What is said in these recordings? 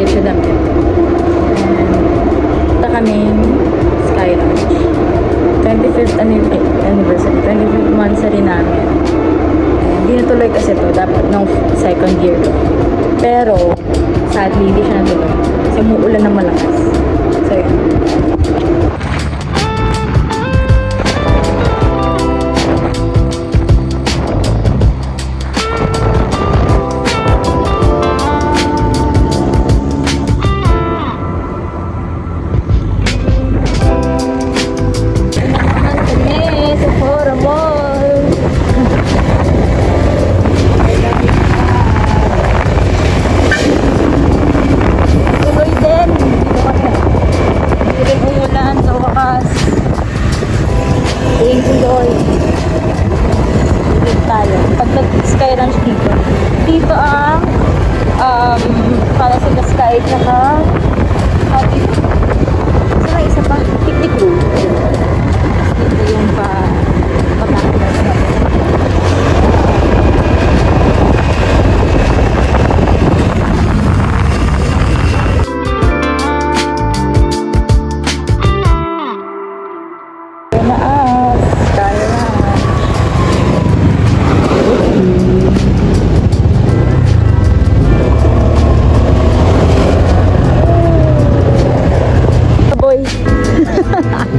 Hindi siya damit. Punta kami Sky Ranch. 25th anniversary. 25th monthsary namin. Hindi natuloy kasi to. Dapat nung second year to. Pero, sadly, hindi siya natuloy. Kasi umuulan ng malakas. So, yun. Sky Ranch dito. Dito ang para sa Sky tsaka so may isa pa, picnic room. Dito yung pagkakalas natin. Sky Ranch.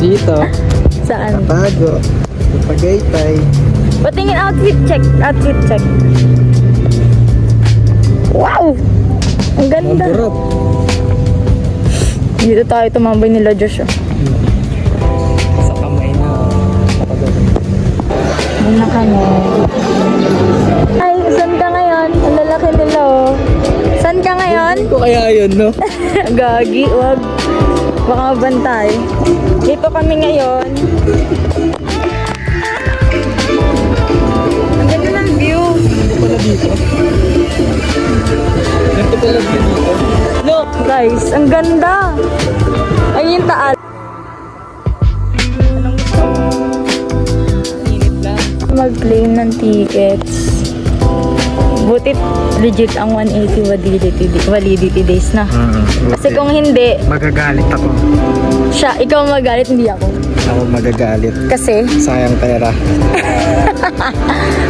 Dito. Saan? Tago. Pagaytay. Patingin outfit check. Outfit check. Wow! Ang ganda. Maburot. Dito tayo tumambay nila Josh. Sa kamay na. Muna kami. Ay, saan ka ngayon? Ang lalaki nila oh. Saan ka ngayon? Hindi ko kaya yun, no? Gagi, wag. Baka mabantay. Dito kami ngayon. Ang ganda ng view. Ito pala dito. Ito pala dito. Look, guys, ang ganda. Ay, yung taal. Init lang. Mag-claim ng tickets. Butit legit ang 180 validity days na. Kasi kung hindi, magagalit ako. ikaw magalit, hindi ako. Ako magagalit. Kasi, Sayang pera.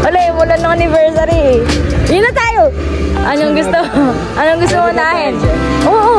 wala yung mula ng anniversary. Yun na tayo! Anong gusto mo? Anong gusto mo unahin? Oo!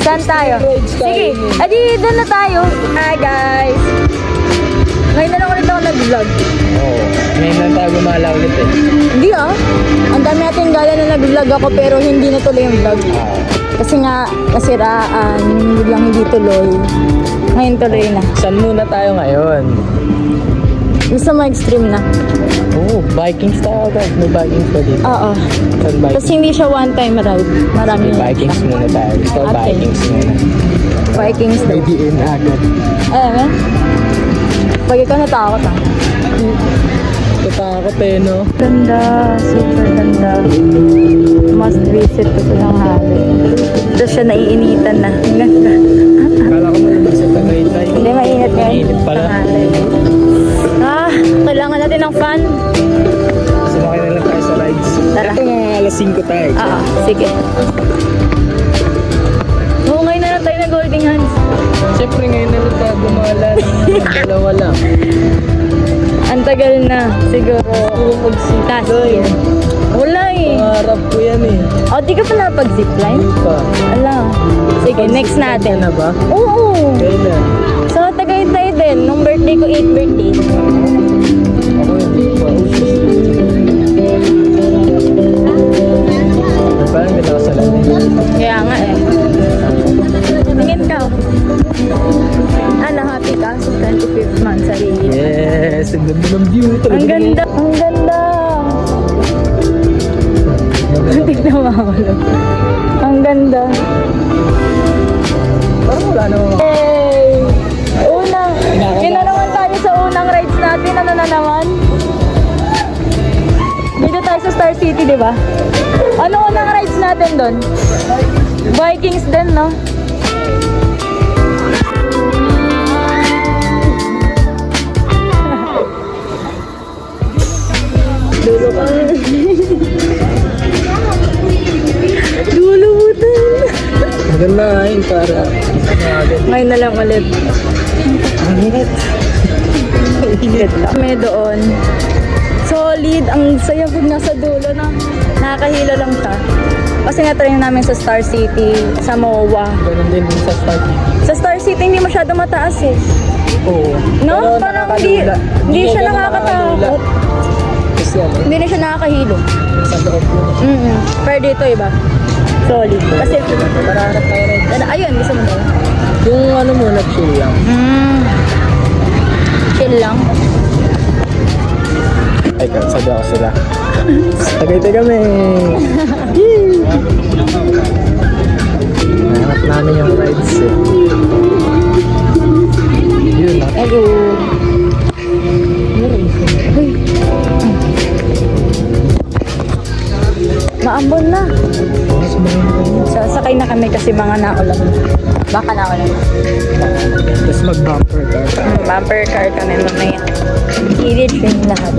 Saan tayo? Sige, adi doon na tayo. Hi guys! Ngayon na lang ulit ako nag-vlog. Oo. Ngayon lang tayo gumala ulit eh. Hindi ah. Ang dami natin gala na nag-vlog ako pero hindi na tuloy yung vlog. Kasi nga, nasiraan, biglang hindi tuloy. Ngayon tuloy na. Saan muna tayo ngayon? Gusto mo extreme na? Oo, Vikings tayo agad. May Vikings pa dito. Oo. Saan Tapos Vikings? hindi siya one-time ride. Marami May Vikings muna tayo. Gusto ko Okay. Vikings muna. Vikings daw. May diin agad. Alam mo? Pag ikaw natakot ah. Tatakot eh, no? Ganda. Super ganda. Must visit to sa hali. Tapos siya naiinitan na. Ang ganda. Kala ko malabas sa Tagaytay. Hindi mainit ngayon. Mainit pala. Tanghali. Kailangan natin ng fan. Sumakay na lang tayo sa rides. Tara. Ito nga alas 5 tayo. Oo, sige. Oo, ngayon na lang tayo nag-holding hands. Siyempre ngayon na lang tayo gumala. Dalawa lang. Ang tagal na, siguro. Last year. Wala eh. Pangarap ko yan eh. O, di ka pa napag-zipline? Hindi pa. Ala. Sige, next natin. Na ba? Oo. Kailan? So, Tagaytay din. Nung birthday ko, 8th birthday. Ako hindi pa. Parang hindi ako sa lamin. Kaya nga eh. Tingin ka. Ano, happy ka sa 25th monthsary? Yes! Ang ganda ng view. Ang ganda! Ang ganda! Tignan mo ako. Ang ganda. Parang wala namang Hey! Unang, yun na naman tayo sa unang rides natin. Ano na naman? Dito tayo sa Star City, di ba? Ano unang rides natin doon? Vikings din, no? Dulo ka. Dulo mo lang ulit. Ang init. Init lang. Kami doon. Solid. Ang saya pag nasa dulo na. Nakakahilo lang siya. Kasi na-try namin sa Star City, sa MOA. Ganun din sa Star TV. Sa Star City, hindi masyado mataas eh. Oo. No? Pero Parang nakakalula. hindi siya ganun nakakatakot. Kasi ano, Hindi na siya nakakahilo. sa loob yun. Pero dito iba. Solid. Kasi, Marahanap tayo rin. ayun, gusto mo na. Yung ano muna, chill lang. Chill lang. Ay, sabi ako sila. Tagay-tagay kami. Nahanap namin yung rides eh. Yun na. Hello. Uy. Maambon na. Sasakay na kami kasi mga naulan. Baka naulan. Tapos mag-bumper car. Bumper car kami mamaya. Kilid train lahat.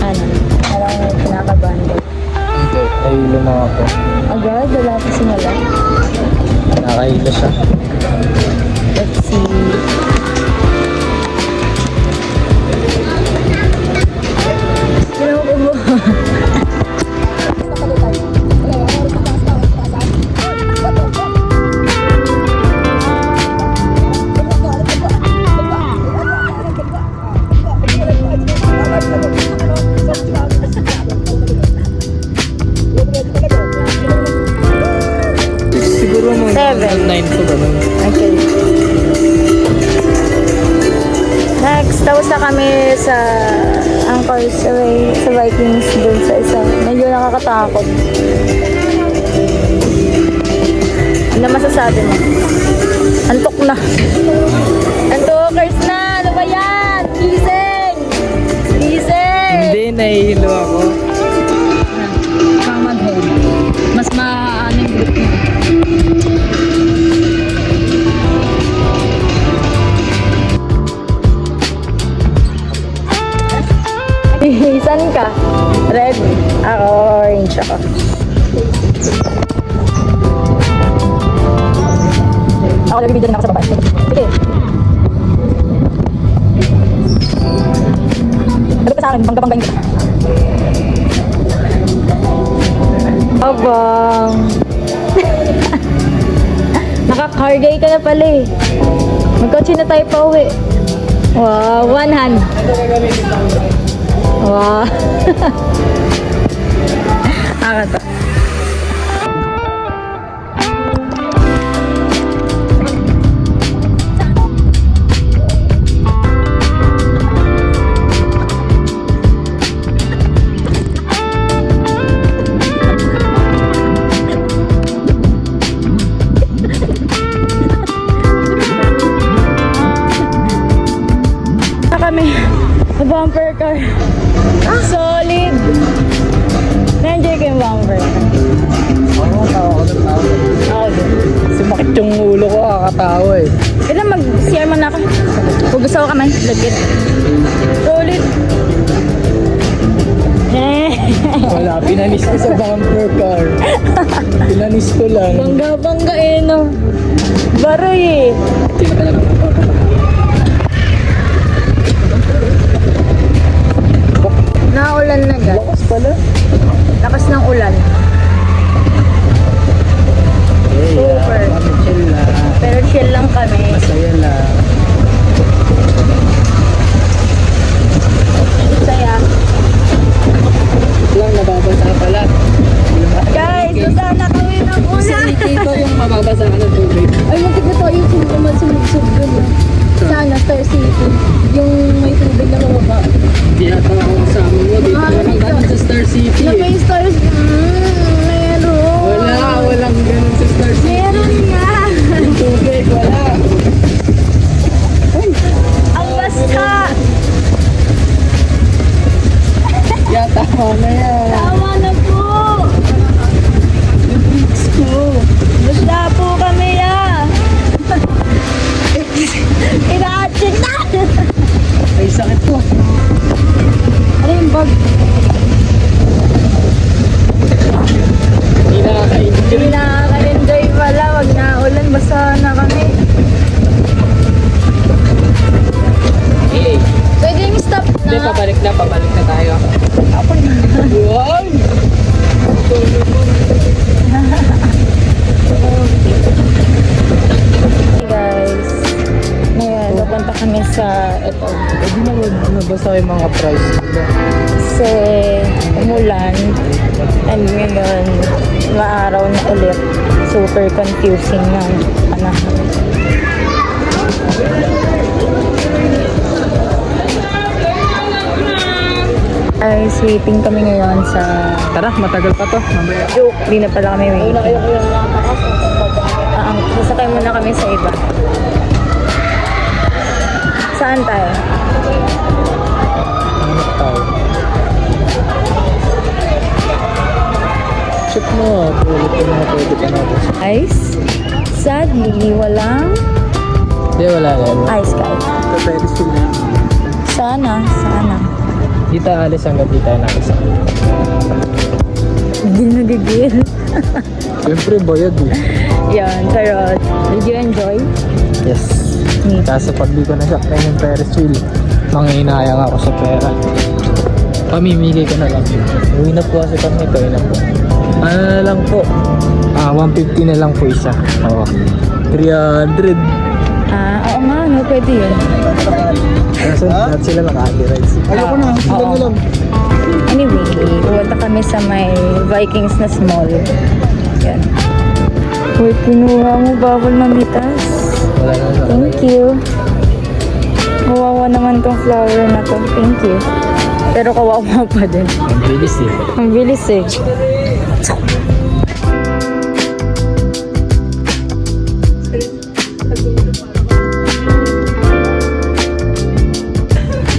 Ano? Parang kinakabahan ko. Hindi. Nahilo na ako. Agad, wala pa simula. Nakahilo siya. Let's see. Ginawa ko mo. Siguro mo. 7. 9 to ganun. Okay. Next, tapos na kami sa Anchor's Way, sa Vikings dun sa isa. Medyo nakakatakot. Ano masasabi mo? Antok na. Antukers na! Ano ba yan? Gising! Gising! Hindi, nahihilo ako. Come on home. Mas maano yung group niya. Saan ka? Red? Ako, orange ako. Ako nagbibidyo rin ako sa baba. Sige. Sabi ka sa akin, bangga-banggain ka. Abang. Naka-cargay ka na pala eh. Magkotse na tayo pa uwi. Wow, one hand. Wow. Akata. Kami sa bumper car. Solid. Na-enjoy ko yung bumper car. Oo, tawa ko ng tawa. Ako din. Sumakit yung ulo ko, kakatawa eh. Kailan mag-CR man ako? Kung gusto ko kamay, lagit. Solid. Wala, pinanis ko sa bumper car. Pinanis ko lang. Bangga-bangga eh, no? Baroy eh. Naulan na guys. Lakas pala. Lakas ng ulan. Super. Kami chill lang. Pero chill lang kami. Masaya lang. Saya. Lang, nababasa pala. Guys, saan na kami ng ulan? Ito yung mababasa ka ng tubig. Ay, muntik na to. Yung sumusub na. Sana, Star City. Yung may tubig na mababa. Di ata ako kasama mo. Dito Ah, lang kami sa Star City Na eh. may stars. Meron. Walang ganun sa Star City. Meron nga. sana kami. Hey, Pwede yung stop hindi, na. pabalik na tayo. Ako na. Wow! Hey guys. Ngayon, pupunta kami sa ito. Pwede na nabasa yung mga price nila. Kasi umulan. And ngayon, maaraw na ulit. Super confusing ng panahon. Ay, sweeping kami ngayon sa... Tara, matagal pa to. Mamaya. Joke, di na pala kami waiting. Sasakay muna kami sa iba. Saan tayo? Hanap tayo. Check mo, ulit yung mga pwede pa natin. Ice? Sadly, walang Hindi, wala yan. ice guys. Ito, pwede sila. Sana. Dito alis hanggang di tayo nakisa. Hindi nagigil. Siyempre, bayad eh. Yan, pero did you enjoy? Yes. Me. Kaso pag di ko nasaktan yung Ferris wheel, manghihinayang ako sa pera. Pamimigay ko na lang. Uwi na po kasi kami ito. Na po. Ano na lang po? 150 na lang po isa. Oo. 300. Oo nga, no, pwede yun. Kaso lahat sila naka-rides. Ayoko na, sila na lang. Anyway, pupunta kami sa may Vikings na small. Yan. Uy, kinuha mo bawal mamitas. Wala na lang. Thank you. Kawawa naman tong flower na to. Thank you. Pero kawawa pa din. Ang bilis eh. Ang bilis eh.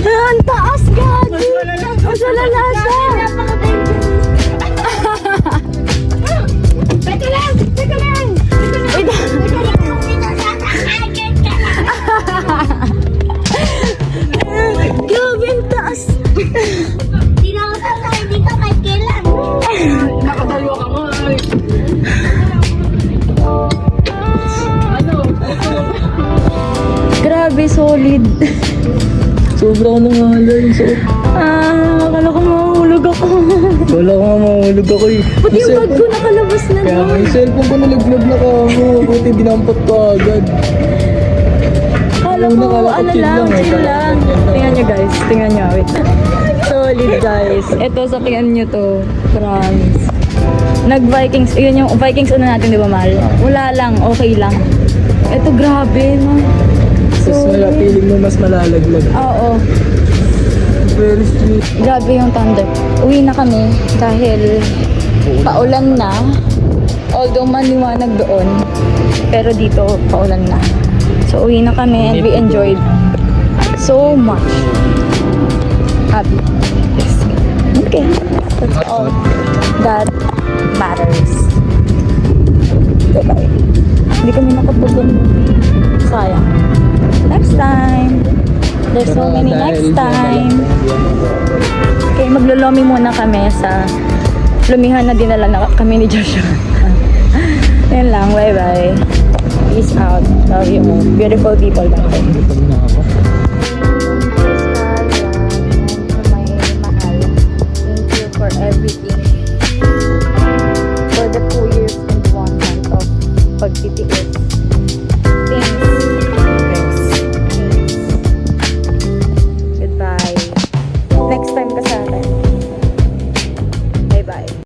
Ang taas, gagi! Mas malala siya! Teka lang! Wait. Grabe, ang taas! Di na ako sasakay dito kahit kailan. Nakadalwa ka nga eh. Grabe, solid. Sobra ko nang mahalay. Akala ko mahulog ako. Wala ko nga mahulog ako eh. Pati yung bag ko nakalabas na Kaya doon. may cellphone ko nalaglag na kamo. Buti dinampot ko agad. Akala ko, Nakala ko ano chill lang, lang eh. chill lang. Tingnan nyo guys, tingnan nyo, wait. Solid guys. Ito, sakyan nyo to. Promise. Nag-Vikings, yun yung Vikings una natin, di ba, Mal? Wala lang, okay lang. Ito, grabe, no? Tapos wala, feeling mo mas malalaglag. Oo, Very sweet. grabe yung thunder. Uwi na kami dahil paulan na. Although maliwanag doon, pero dito paulan na. So uwi na kami and we enjoyed so much. Happy. Yes. Okay. That's all that matters. Goodbye. Hindi kami nakapagod. Sayang. Next time. There's so many next time. Okay, maglolomi muna kami sa lumihan na dinala na kami ni Joshua. Yan lang, bye-bye. Peace out. Love you all. Beautiful people back there. Pag na ako.